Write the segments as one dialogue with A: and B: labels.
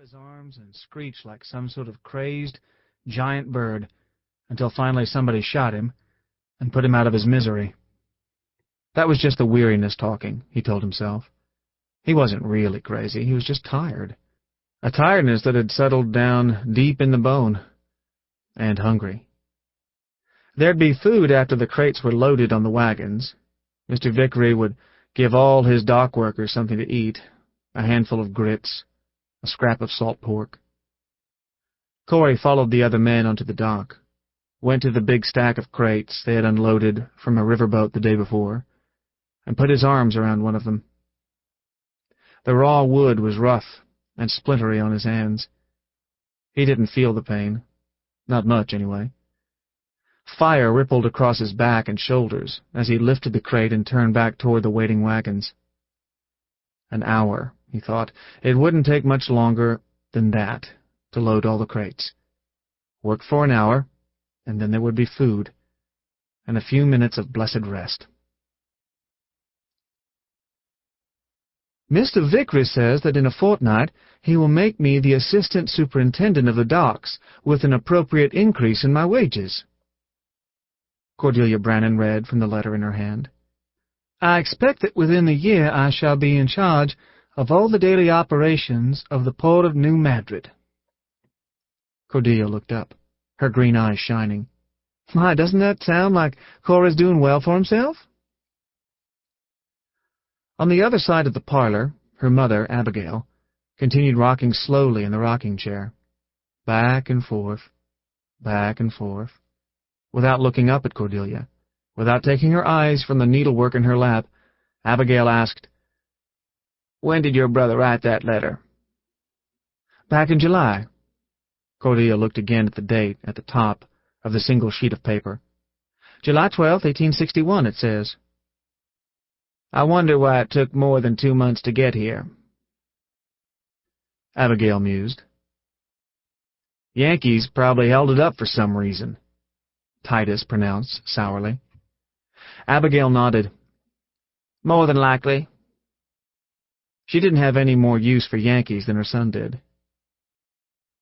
A: his arms and screeched like some sort of crazed, giant bird, until finally somebody shot him and put him out of his misery. That was just the weariness talking, he told himself. He wasn't really crazy, he was just tired. A tiredness that had settled down deep in the bone, and hungry. There'd be food after the crates were loaded on the wagons. Mr. Vickery would give all his dock workers something to eat, a handful of grits, a scrap of salt pork. Cory followed the other men onto the dock, went to the big stack of crates they had unloaded from a riverboat the day before, and put his arms around one of them. The raw wood was rough and splintery on his hands. He didn't feel the pain. Not much, anyway. Fire rippled across his back and shoulders as he lifted the crate and turned back toward the waiting wagons. An hour, he thought. It wouldn't take much longer than that to load all the crates. Work for an hour, and then there would be food, and a few minutes of blessed rest. Mr. Vickery says that in a fortnight he will make me the assistant superintendent of the docks, with an appropriate increase in my wages. Cordelia Brannon read from the letter in her hand. I expect that within the year I shall be in charge of all the daily operations of the port of New Madrid. Cordelia looked up, her green eyes shining. Why, doesn't that sound like Cory's doing well for himself? On the other side of the parlor, her mother, Abigail, continued rocking slowly in the rocking chair, back and forth, without looking up at Cordelia. Without taking her eyes from the needlework in her lap, Abigail asked, When did your brother write that letter? Back in July. Cordelia looked again at the date at the top of the single sheet of paper. July 12th, 1861, it says. I wonder why it took more than 2 months to get here. Abigail mused. Yankees probably held it up for some reason, Titus pronounced sourly. Abigail nodded. More than likely. She didn't have any more use for Yankees than her son did.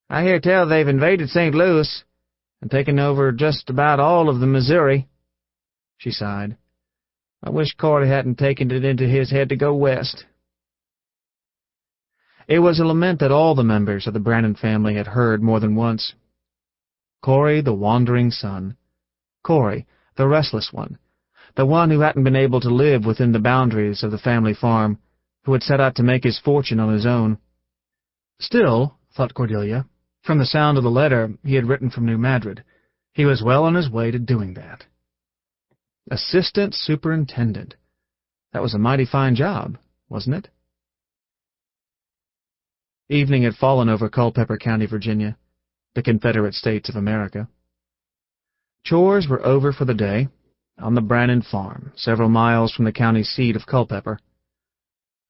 A: I hear tell they've invaded St. Louis and taken over just about all of the Missouri, she sighed. I wish Cory hadn't taken it into his head to go west. It was a lament that all the members of the Brannon family had heard more than once. Cory, the wandering son. Cory, the restless one. The one who hadn't been able to live within the boundaries of the family farm, who had set out to make his fortune on his own. Still, thought Cordelia, from the sound of the letter he had written from New Madrid, he was well on his way to doing that. Assistant superintendent. That was a mighty fine job, wasn't it? Evening had fallen over Culpeper County, Virginia, the Confederate States of America. Chores were over for the day, on the Brannon farm, several miles from the county seat of Culpeper.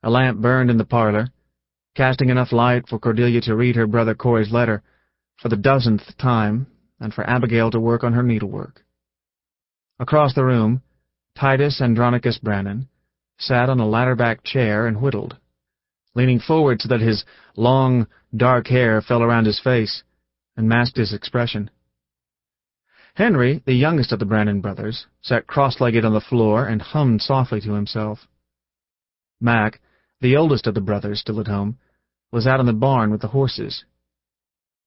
A: A lamp burned in the parlor, casting enough light for Cordelia to read her brother Cory's letter for the 1000th time, and for Abigail to work on her needlework. Across the room, Titus Andronicus Brannon sat on a ladder-backed chair and whittled, leaning forward so that his long, dark hair fell around his face and masked his expression. Henry, the youngest of the Brannon brothers, sat cross-legged on the floor and hummed softly to himself. Mac, the oldest of the brothers still at home, was out in the barn with the horses.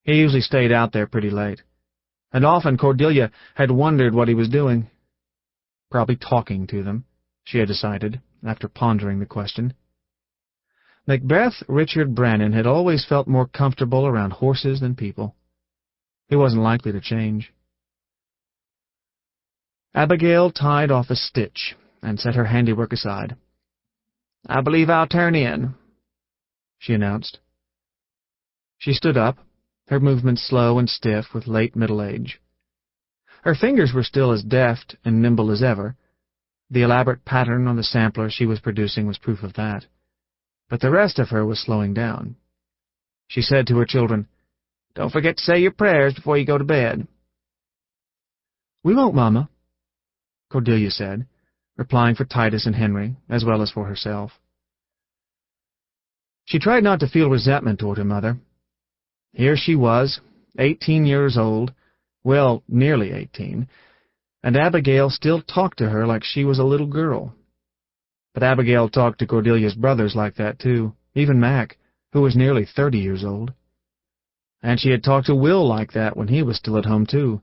A: He usually stayed out there pretty late, and often Cordelia had wondered what he was doing. Probably talking to them, she had decided, after pondering the question. Macbeth Richard Brannon had always felt more comfortable around horses than people. He wasn't likely to change. Abigail tied off a stitch and set her handiwork aside. I believe I'll turn in, she announced. She stood up, her movements slow and stiff with late middle age. Her fingers were still as deft and nimble as ever. The elaborate pattern on the sampler she was producing was proof of that. But the rest of her was slowing down. She said to her children, Don't forget to say your prayers before you go to bed. We won't, Mama, Cordelia said, replying for Titus and Henry, as well as for herself. She tried not to feel resentment toward her mother. Here she was, 18 years old, well, nearly 18, and Abigail still talked to her like she was a little girl. But Abigail talked to Cordelia's brothers like that, too, even Mac, who was nearly 30 years old. And she had talked to Will like that when he was still at home, too,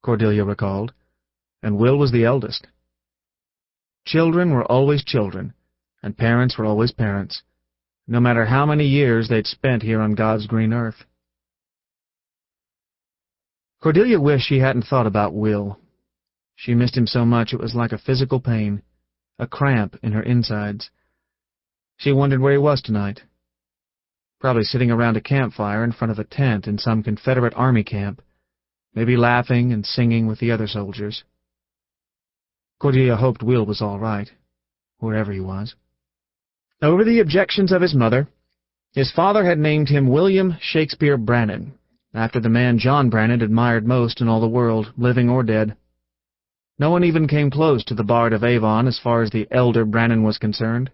A: Cordelia recalled, and Will was the eldest. Children were always children, and parents were always parents, no matter how many years they'd spent here on God's green earth. Cordelia wished she hadn't thought about Will. She missed him so much it was like a physical pain, a cramp in her insides. She wondered where he was tonight. Probably sitting around a campfire in front of a tent in some Confederate Army camp, maybe laughing and singing with the other soldiers. Cordelia hoped Will was all right, wherever he was. Over the objections of his mother, his father had named him William Shakespeare Brannon, after the man John Brannon admired most in all the world, living or dead. No one even came close to the Bard of Avon as far as the elder Brannon was concerned.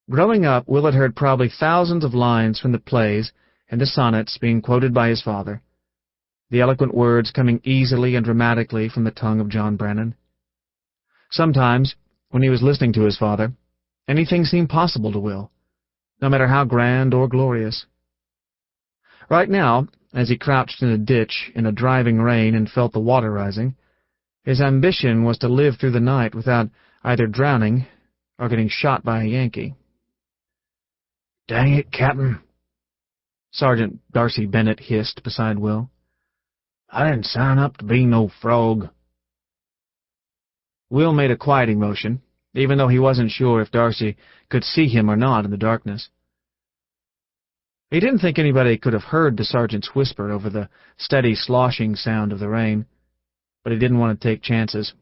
A: Growing up, Will had heard probably thousands of lines from the plays and the sonnets being quoted by his father, the eloquent words coming easily and dramatically from the tongue of John Brannon. Sometimes, when he was listening to his father, anything seemed possible to Will, no matter how grand or glorious. Right now, as he crouched in a ditch in a driving rain and felt the water rising, his ambition was to live through the night without either drowning or getting shot by a Yankee. "Dang it, Captain," Sergeant Darcy Bennett hissed beside Will. "I didn't sign up to be no frog." Will made a quieting motion, even though he wasn't sure if Darcy could see him or not in the darkness. He didn't think anybody could have heard the sergeant's whisper over the steady sloshing sound of the rain, but he didn't want to take chances.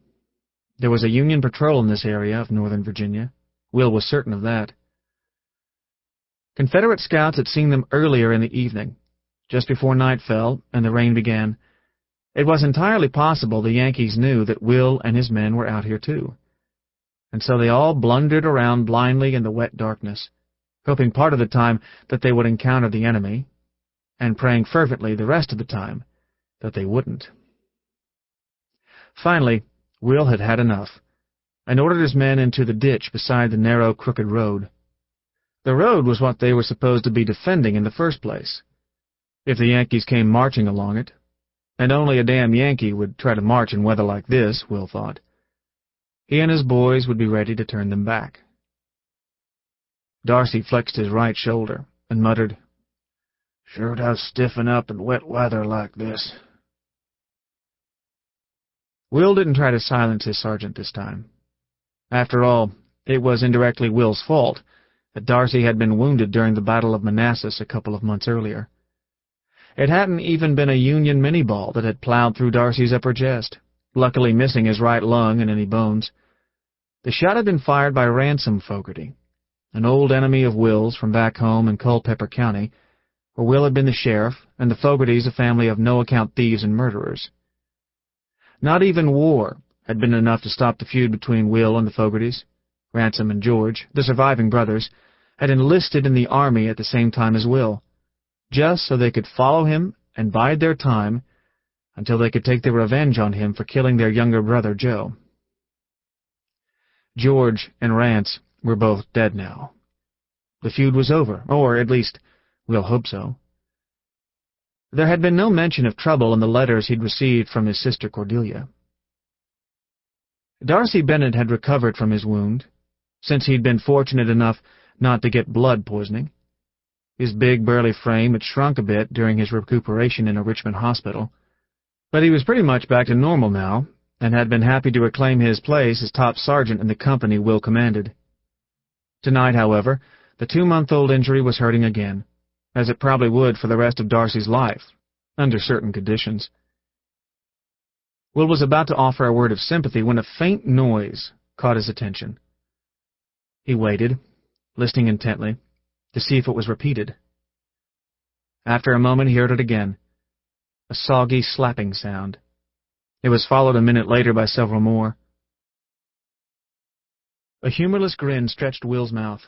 A: There was a Union patrol in this area of northern Virginia. Will was certain of that. Confederate scouts had seen them earlier in the evening, just before night fell and the rain began. It was entirely possible the Yankees knew that Will and his men were out here too, and so they all blundered around blindly in the wet darkness, hoping part of the time that they would encounter the enemy, and praying fervently the rest of the time that they wouldn't. Finally, Will had had enough, and ordered his men into the ditch beside the narrow, crooked road. The road was what they were supposed to be defending in the first place, if the Yankees came marching along it, and only a damn Yankee would try to march in weather like this, Will thought. He and his boys would be ready to turn them back. Darcy flexed his right shoulder and muttered, "Sure does stiffen up in wet weather like this." Will didn't try to silence his sergeant this time. After all, it was indirectly Will's fault that Darcy had been wounded during the Battle of Manassas a couple of months earlier. It hadn't even been a Union mini-ball that had plowed through Darcy's upper chest, luckily missing his right lung and any bones. The shot had been fired by Ransom Fogarty, an old enemy of Will's from back home in Culpeper County, where Will had been the sheriff and the Fogartys a family of no-account thieves and murderers. Not even war had been enough to stop the feud between Will and the Fogartys. Ransom and George, the surviving brothers, had enlisted in the army at the same time as Will, just so they could follow him and bide their time until they could take their revenge on him for killing their younger brother, Joe. George and Rance were both dead now. The feud was over, or at least, Will hoped so. There had been no mention of trouble in the letters he'd received from his sister Cordelia. Darcy Bennett had recovered from his wound, since he'd been fortunate enough not to get blood poisoning. His big, burly frame had shrunk a bit during his recuperation in a Richmond hospital, but he was pretty much back to normal now, and had been happy to reclaim his place as top sergeant in the company Will commanded. Tonight, however, the 2-month-old injury was hurting again, as it probably would for the rest of Darcy's life, under certain conditions. Will was about to offer a word of sympathy when a faint noise caught his attention. He waited, listening intently, to see if it was repeated. After a moment he heard it again, a soggy slapping sound. It was followed a minute later by several more. A humorless grin stretched Will's mouth.